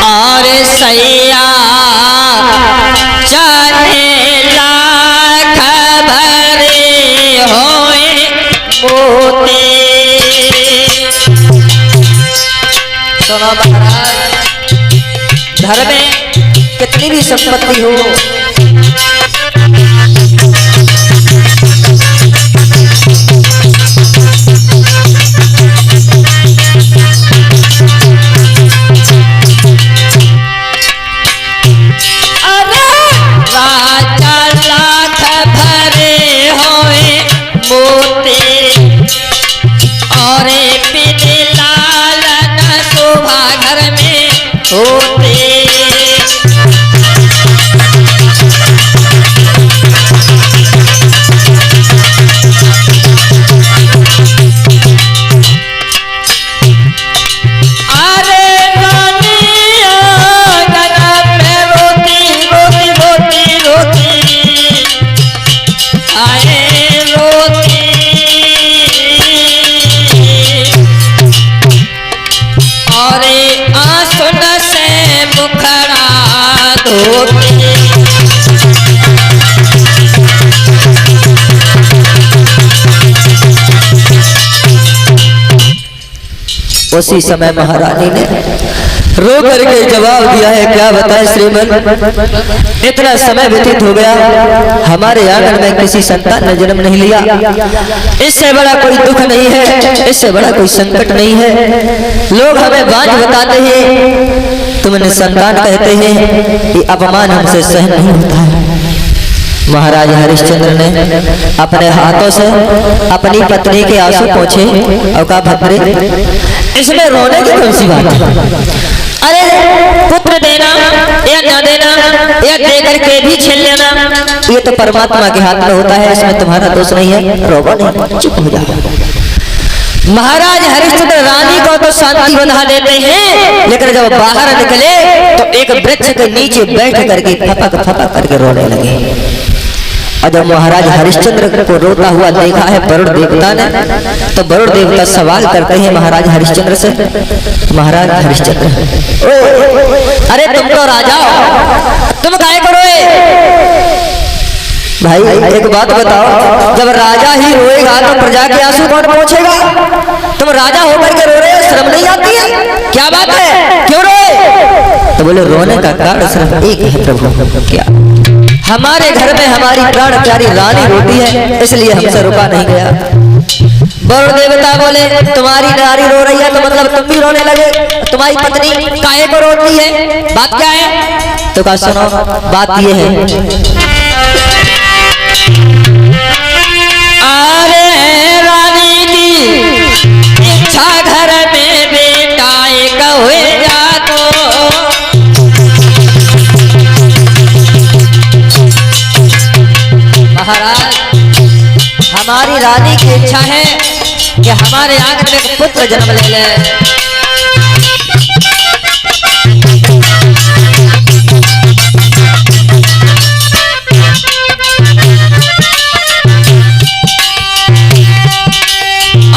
और सैया चाहे लाख भरे होए मोती। सुनो महाराज, घर में कितनी भी संपत्ति हो, उसी समय महारानी ने रो करके जवाब दिया है। क्या बताएं श्रीमन, इतना समय व्यतीत हो गया, हमारे आंगन में किसी संतान ने जन्म नहीं लिया। इससे बड़ा कोई दुख नहीं है, इससे बड़ा कोई संकट नहीं है। लोग हमें बांझ बताते हैं, तुमने संतान कहते हैं, ये अपमान हमसे सहन नहीं होता है। महाराज हरिश्चंद्र ने अपने हाथों से अपनी पत्नी के आंसू पोंछे और कहा, भद्रे इसमें रोने की कौन सी बात है? अरे पुत्र देना या न देना या दे करके भी छीन लेना, ये तो परमात्मा के हाथ में होता है, इसमें तुम्हारा दोष नहीं है, रोबो नहीं, चुप हो जाओ। महाराज हरिश्चंद्र रानी को तो शांति बंधा देते हैं, लेकिन जब बाहर निकले तो एक वृक्ष के नीचे बैठ करके फपक फपक करके रोने लगे। और जब महाराज हरिश्चंद्र को रोता हुआ देखा है वरुण देवता ने, तो वरुण देवता सवाल करते हैं महाराज हरिश्चंद्र से, महाराज हरिश्चंद्र, अरे तुम तो राजा हो, तुम काहे को रोए? भाई एक बात बताओ, जब राजा ही रोएगा तो प्रजा के आंसू कौन पहुंचेगा? तुम राजा होकर के रो रहे हो, शर्म नहीं आती है? क्या बात है, क्यों रोए? तो बोले रोने का कारण सिर्फ एक है प्रभु, क्या? हमारे घर में हमारी प्राण प्यारी रानी रोती है, इसलिए हमसे रुका नहीं गया। वरुण देवता बोले, तुम्हारी नारी रो रही है तो मतलब तुम भी रोने लगे? तुम्हारी पत्नी काहे को रोती है, बात क्या है? तो कहा सुनो, बात ये है, अरे रानी की इच्छा घर में बेटा एक हुए जा तो, महाराज हमारी रानी की इच्छा है कि हमारे आंगन में पुत्र जन्म ले ले।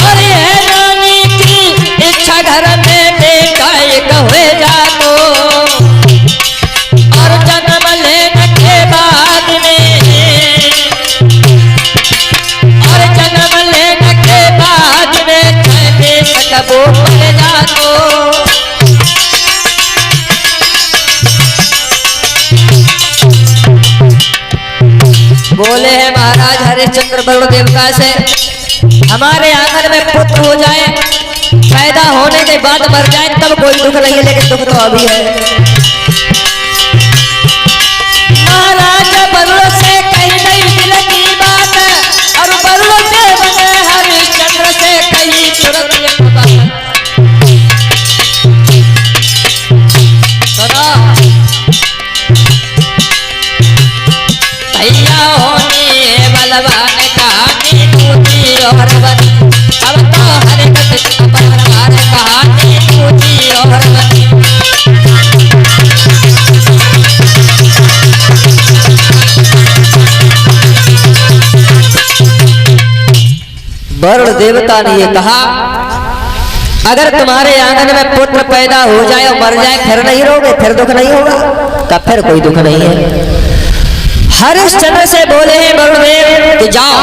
अरे रानी की इच्छा घर में बेटा एक हुए जा तो, और जन्म लेने के बाद में वो ले जा तो, बोले हैं महाराज हरिश्चंद्र वरुण देवता से, हमारे आंगन में पुत्र हो जाए, पैदा होने के बाद मर जाए तब कोई दुख नहीं है, लेकिन दुख तो अभी है। महाराज वरुण से कही नहीं दिल की बात, और वरुण देव ने हरिश्चंद्र से कही तुरंत भैया होने बलवान कहानी टूटी और बनी, अब तो हर गति परवार कहानी टूटी और बनी। वरुण देवता ने ये कहा अगर तुम्हारे आंगन में पुत्र पैदा हो जाए और मर जाए फिर नहीं रोगे, फिर दुख नहीं होगा? का फिर कोई दुख नहीं है। हरिश्चंद्र से बोले हैं वरुणदेव कि जाओ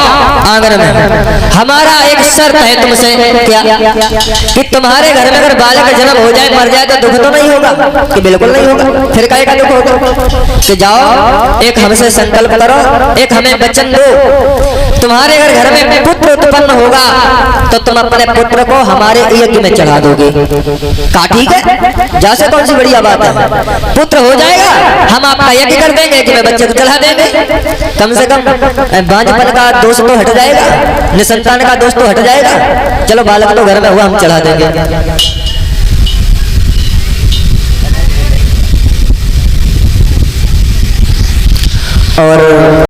आंगन में, हमारा एक शर्त है तुमसे, क्या कि तुम्हारे घर में अगर बालक का जन्म हो जाए मर जाए तो दुख तो नहीं होगा? कि बिल्कुल नहीं होगा। फिर काहे का दुख होगा? कि जाओ एक हमसे संकल्प करो, एक हमें वचन दो, तुम्हारे अगर घर में पुत्र उत्पन्न होगा तो तुम अपने पुत्र को हमारे यज्ञ में चढ़ा दोगे। का ठीक है, जैसे कौन सी बढ़िया बात है, पुत्र हो जाएगा हम आपका यज्ञ कर देंगे कि मैं बच्चे को चढ़ा देंगे। कम से कम बांझपन का दोष तो हट जाएगा, निसंतान का दोष तो हट जाएगा। चलो बालक तो घर में हुआ, हम चढ़ा देंगे। और